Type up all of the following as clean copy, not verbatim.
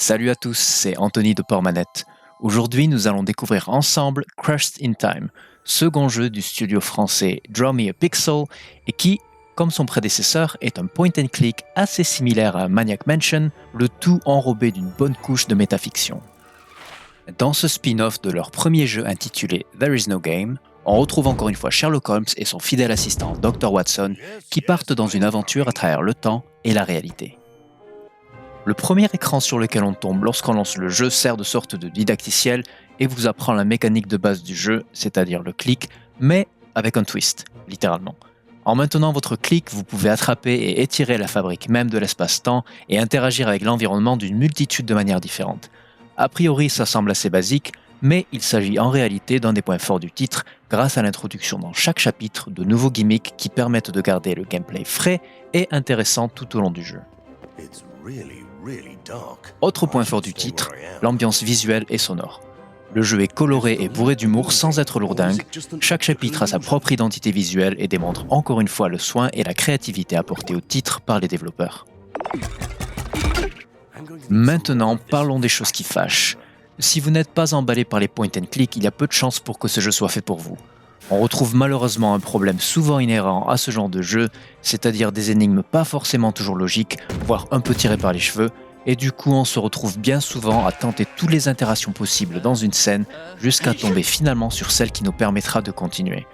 Salut à tous, c'est Anthony de Portmanette. Aujourd'hui, nous allons découvrir ensemble Crushed in Time, second jeu du studio français Draw Me a Pixel et qui, comme son prédécesseur, est un point and click assez similaire à Maniac Mansion, le tout enrobé d'une bonne couche de métafiction. Dans ce spin-off de leur premier jeu intitulé There Is No Game, on retrouve encore une fois Sherlock Holmes et son fidèle assistant Dr. Watson qui partent dans une aventure à travers le temps et la réalité. Le premier écran sur lequel on tombe lorsqu'on lance le jeu sert de sorte de didacticiel et vous apprend la mécanique de base du jeu, c'est-à-dire le clic, mais avec un twist, littéralement. En maintenant votre clic, vous pouvez attraper et étirer la fabrique même de l'espace-temps et interagir avec l'environnement d'une multitude de manières différentes. A priori, ça semble assez basique, mais il s'agit en réalité d'un des points forts du titre grâce à l'introduction dans chaque chapitre de nouveaux gimmicks qui permettent de garder le gameplay frais et intéressant tout au long du jeu. Autre point fort du titre, l'ambiance visuelle et sonore. Le jeu est coloré et bourré d'humour sans être lourdingue, chaque chapitre a sa propre identité visuelle et démontre encore une fois le soin et la créativité apportés au titre par les développeurs. Maintenant, parlons des choses qui fâchent. Si vous n'êtes pas emballé par les point and click, il y a peu de chances pour que ce jeu soit fait pour vous. On retrouve malheureusement un problème souvent inhérent à ce genre de jeu, c'est-à-dire des énigmes pas forcément toujours logiques, voire un peu tirées par les cheveux, et du coup on se retrouve bien souvent à tenter toutes les interactions possibles dans une scène jusqu'à tomber finalement sur celle qui nous permettra de continuer.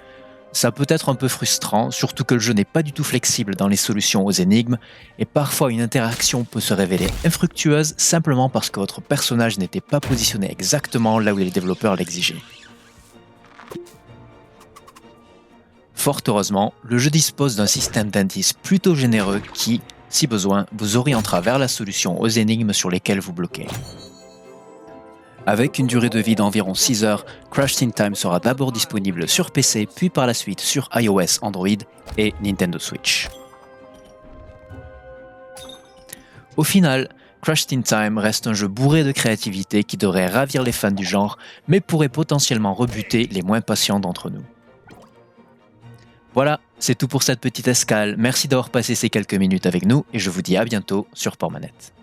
Ça peut être un peu frustrant, surtout que le jeu n'est pas du tout flexible dans les solutions aux énigmes, et parfois une interaction peut se révéler infructueuse simplement parce que votre personnage n'était pas positionné exactement là où les développeurs l'exigeaient. Fort heureusement, le jeu dispose d'un système d'indices plutôt généreux qui, si besoin, vous orientera vers la solution aux énigmes sur lesquelles vous bloquez. Avec une durée de vie d'environ 6 heures, Crushed in Time sera d'abord disponible sur PC, puis par la suite sur iOS, Android et Nintendo Switch. Au final, Crushed in Time reste un jeu bourré de créativité qui devrait ravir les fans du genre, mais pourrait potentiellement rebuter les moins patients d'entre nous. Voilà, c'est tout pour cette petite escale. Merci d'avoir passé ces quelques minutes avec nous et je vous dis à bientôt sur Portmanette.